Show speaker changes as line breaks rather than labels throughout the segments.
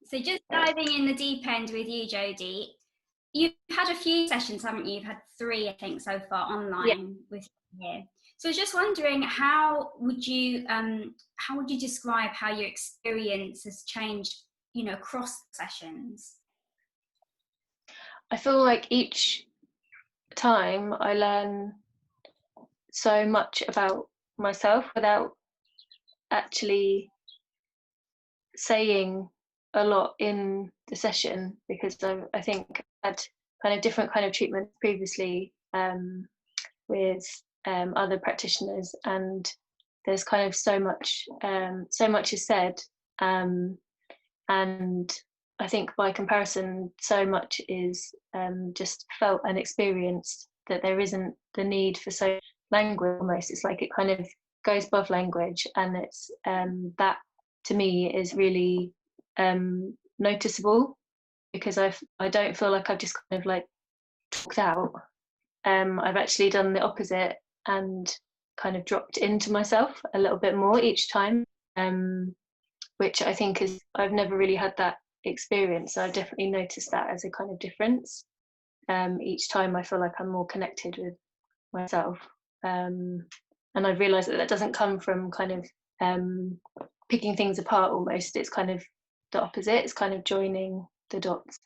So just diving in the deep end with you, Jodie, you've had a few sessions, haven't you? You've had 3, I think, so far online with you. So I was just wondering, how would you describe how your experience has changed, across sessions?
I feel like each time I learn so much about myself without actually saying a lot in the session, because I think I had kind of different kind of treatments previously with other practitioners, and there's kind of so much is said, and I think by comparison so much is just felt and experienced, that there isn't the need for so language. Almost, it's like it kind of goes above language, and it's that to me is really noticeable, because I don't feel like I've just kind of like talked out. I've actually done the opposite and kind of dropped into myself a little bit more each time, which I think is, I've never really had that experience, so I've definitely noticed that as a kind of difference. Each time I feel like I'm more connected with myself, and I've realised that doesn't come from kind of picking things apart. Almost, it's kind of the opposite. It's kind of joining the dots.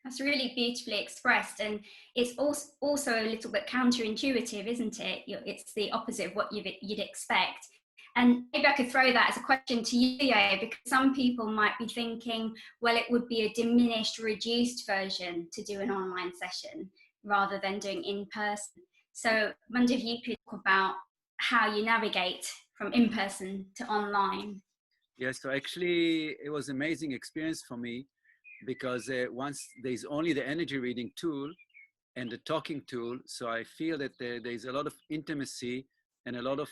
That's really beautifully expressed, and it's also a little bit counterintuitive, isn't it? It's the opposite of what you'd expect. And maybe I could throw that as a question to you, Yair, because some people might be thinking, well, it would be a diminished, reduced version to do an online session rather than doing in person. So I wonder if you could talk about how you navigate from in person to online.
Yes, so actually it was an amazing experience for me, because once there's only the energy reading tool and the talking tool, so I feel that there's a lot of intimacy and a lot of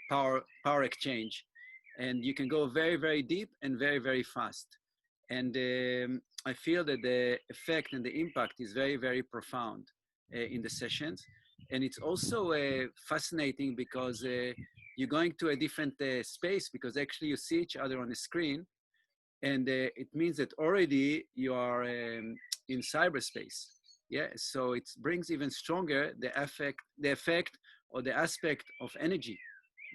power exchange, and you can go very, very deep and very, very fast. And I feel that the effect and the impact is very, very profound in the sessions. And it's also fascinating because you're going to a different space, because actually you see each other on the screen, and it means that already you are in cyberspace. Yeah, so it brings even stronger the effect or the aspect of energy,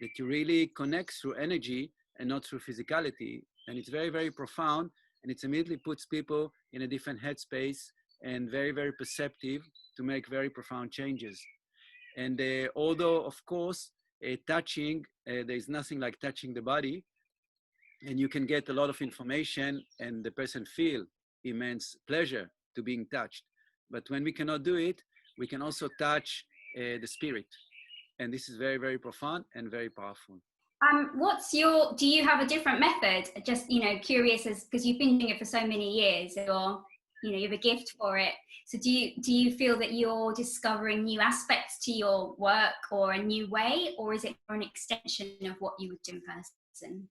that you really connect through energy and not through physicality. And it's very, very profound, and it immediately puts people in a different headspace and very, very perceptive to make very profound changes. And although, of course, touching, there's nothing like touching the body, and you can get a lot of information and the person feel immense pleasure to being touched. But when we cannot do it, we can also touch the spirit. And this is very, very profound and very powerful.
Do you have a different method? Just, curious, because you've been doing it for so many years, or, you have a gift for it. So do you feel that you're discovering new aspects to your work or a new way, or is it an extension of what you would do in person?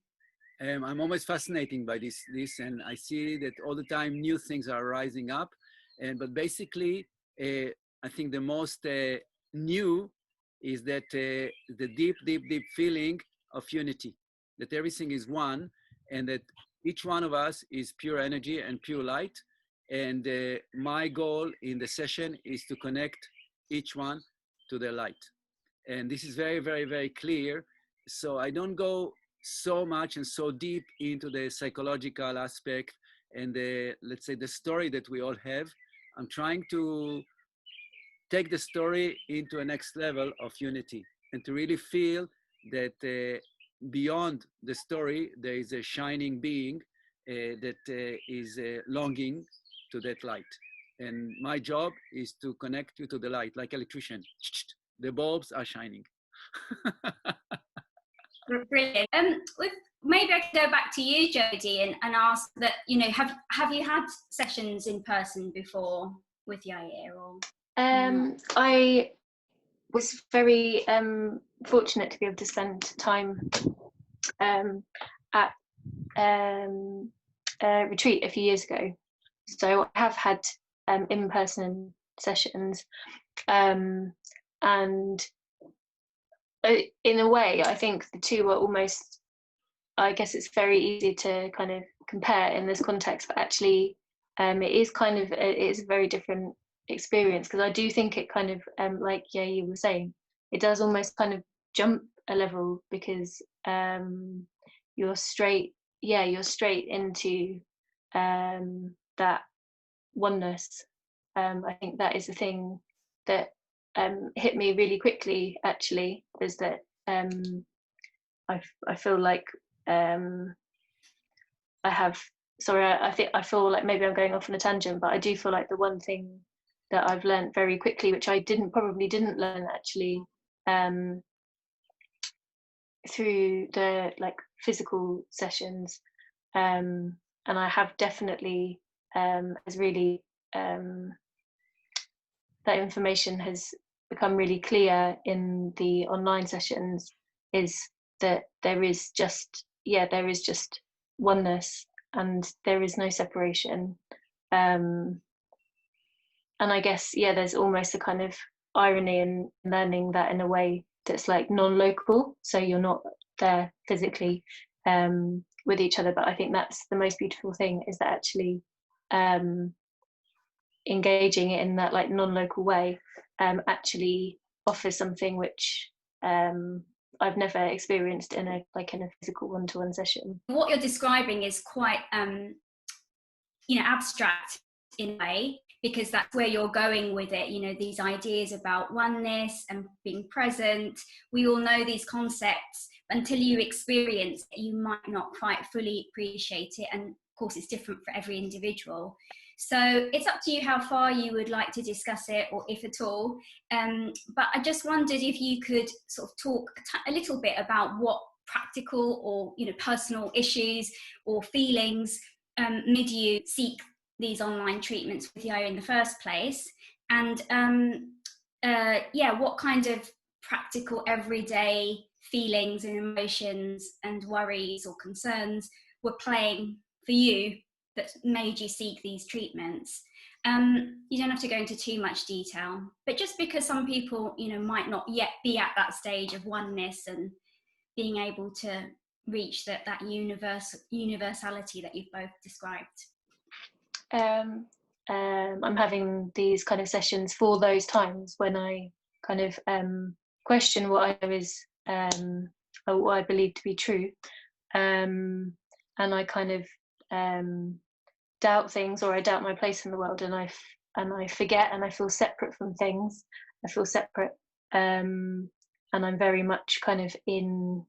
I'm always fascinated by this, and I see that all the time new things are rising up. But basically, I think the most new is that the deep, deep, deep feeling of unity, that everything is one, and that each one of us is pure energy and pure light. And my goal in the session is to connect each one to their light. And this is very, very, very clear. So I don't go so much and so deep into the psychological aspect and let's say the story that we all have. I'm trying to take the story into a next level of unity, and to really feel that beyond the story, there is a shining being that is longing to that light. And my job is to connect you to the light, like electrician. The bulbs are shining.
Brilliant. Maybe I can go back to you, Jodie, and ask that, have you had sessions in person before with Yair? Or
I was very fortunate to be able to spend time at a retreat a few years ago. So I have had in-person sessions, and in a way, I think the two are almost, I guess it's very easy to kind of compare in this context, but actually it is a very different experience, because I do think it kind of like you were saying, it does almost kind of jump a level, because you're straight into that oneness. I think that is the thing that hit me really quickly, actually, is that I feel like I feel like maybe I'm going off on a tangent, but I do feel like the one thing that I've learned very quickly, which I probably didn't learn actually through the like physical sessions, and I have definitely has really that information has become really clear in the online sessions, is that there is just oneness, and there is no separation. And I guess there's almost a kind of irony in learning that in a way that's like non-local, so you're not there physically with each other. But I think that's the most beautiful thing, is that actually engaging in that like non-local way actually offers something which I've never experienced in a physical one-to-one session.
What you're describing is quite abstract in a way, because that's where you're going with it, these ideas about oneness and being present. We all know these concepts, but until you experience it, you might not quite fully appreciate it, and of course it's different for every individual. So it's up to you how far you would like to discuss it, or if at all. But I just wondered if you could sort of talk a little bit about what practical or personal issues or feelings made you seek these online treatments with Yair in the first place, and what kind of practical everyday feelings and emotions and worries or concerns were playing for you that made you seek these treatments. You don't have to go into too much detail, but just because some people might not yet be at that stage of oneness and being able to reach that universality that you've both described.
I'm having these kind of sessions for those times when I kind of question what I was or what I believe to be true, and I kind of doubt things, or I doubt my place in the world, and I forget, and I feel separate from things. I feel separate, and I'm very much kind of in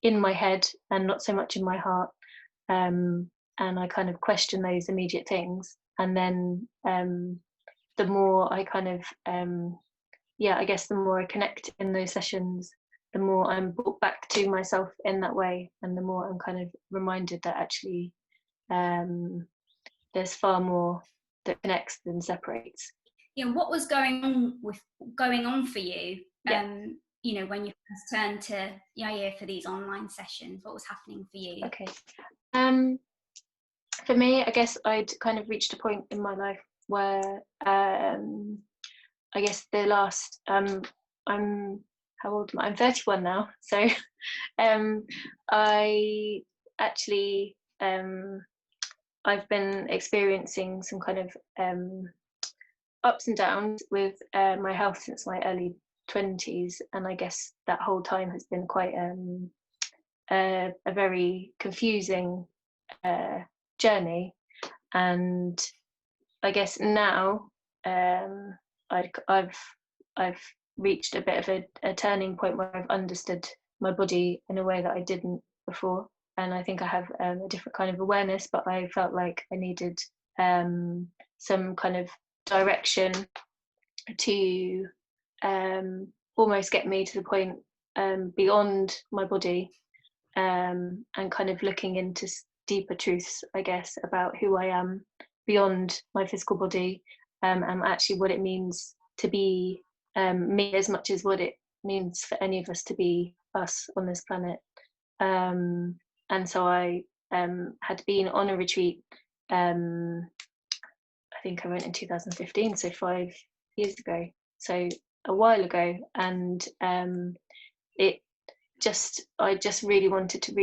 my head and not so much in my heart. And I kind of question those immediate things, and then the more I kind of I guess the more I connect in those sessions, the more I'm brought back to myself in that way, and the more I'm kind of reminded that actually there's far more that connects than separates.
What was going on for you when you first turned to Yair for these online sessions? What was happening for you?
Okay. For me, I guess I'd kind of reached a point in my life where I guess the last I'm how old am I? I'm 31 now, so I actually I've been experiencing some kind of ups and downs with my health since my early 20s, and I guess that whole time has been quite a very confusing journey. And I guess now I've reached a bit of a turning point where I've understood my body in a way that I didn't before, and I think I have a different kind of awareness, but I felt like I needed some kind of direction to almost get me to the point beyond my body, and kind of looking into deeper truths, I guess, about who I am beyond my physical body, and actually what it means to be me, as much as what it means for any of us to be us on this planet. And so I had been on a retreat, I think I went in 2015, so 5 years ago, so a while ago, and I just really wanted to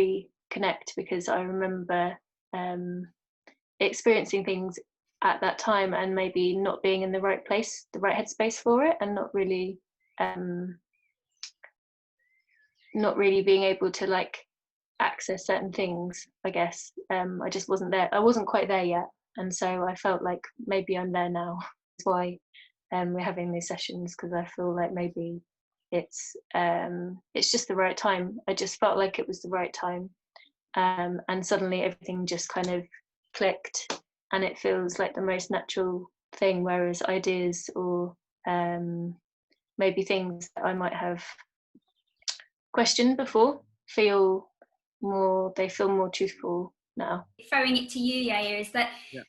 connect, because I remember experiencing things at that time and maybe not being in the right place, the right headspace for it, and not really being able to like access certain things, I guess. I just wasn't there. I wasn't quite there yet. And so I felt like maybe I'm there now. That's why we're having these sessions, because I feel like maybe it's just the right time. I just felt like it was the right time. And suddenly everything just kind of clicked, and it feels like the most natural thing, whereas ideas or maybe things that I might have questioned before feel more truthful now.
Throwing it to you, Yair, is that
Yeah.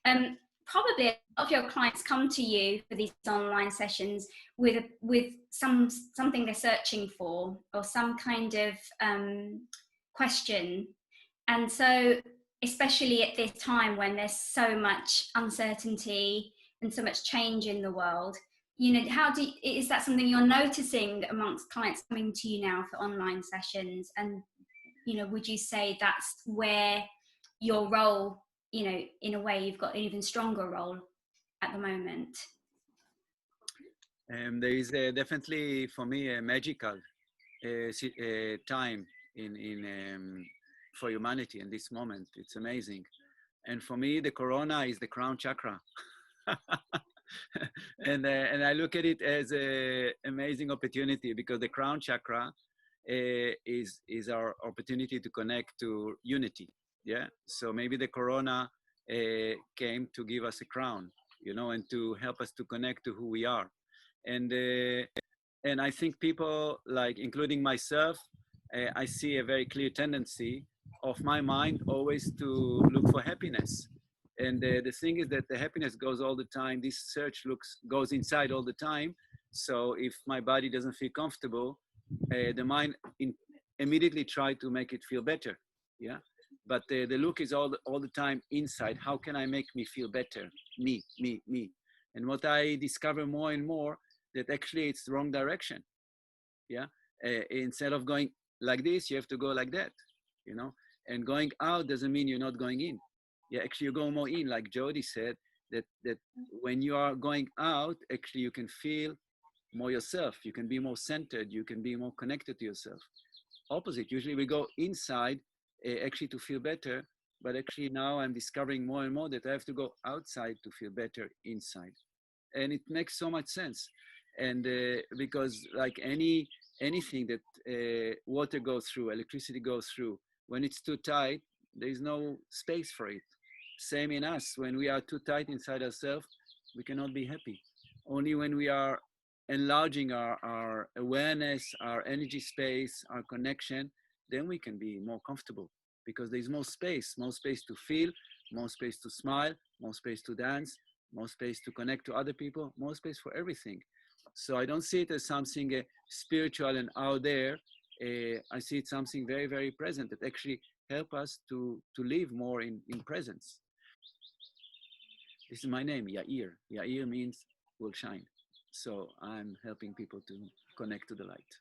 probably a lot of your clients come to you for these online sessions with something they're searching for, or some kind of question. And so, especially at this time when there's so much uncertainty and so much change in the world, you know, is that something you're noticing amongst clients coming to you now for online sessions? And, you know, would you say that's where your role, you know, in a way you've got an even stronger role at the moment?
There is definitely for me a magical time in for humanity in this moment. It's amazing, and for me the corona is the crown chakra. And I look at it as an amazing opportunity, because the crown chakra is our opportunity to connect to unity. Yeah, so maybe the corona came to give us a crown, you know, and to help us to connect to who we are. And I think people, like including myself, I see a very clear tendency of my mind always to look for happiness. And the thing is that the happiness goes all the time. This search goes inside all the time. So if my body doesn't feel comfortable, the mind immediately try to make it feel better. Yeah. But the look is all the time inside. How can I make me feel better? Me, me, me. And what I discover more and more, that actually it's the wrong direction. Yeah. Instead of going like this, you have to go like that, you know. And going out doesn't mean you're not going in. Yeah, actually you go more in, like Jodie said, that when you are going out, actually you can feel more yourself. You can be more centered. You can be more connected to yourself. Opposite, usually we go inside actually to feel better, but actually now I'm discovering more and more that I have to go outside to feel better inside. And it makes so much sense. And because like anything that water goes through, electricity goes through, when it's too tight, there is no space for it. Same in us. When we are too tight inside ourselves, we cannot be happy. Only when we are enlarging our awareness, our energy space, our connection, then we can be more comfortable, because there's more space to feel, more space to smile, more space to dance, more space to connect to other people, more space for everything. So I don't see it as something spiritual and out there. I see it something very, very present that actually help us to live more in presence. This is my name, Yair. Yair means will shine. So I'm helping people to connect to the light.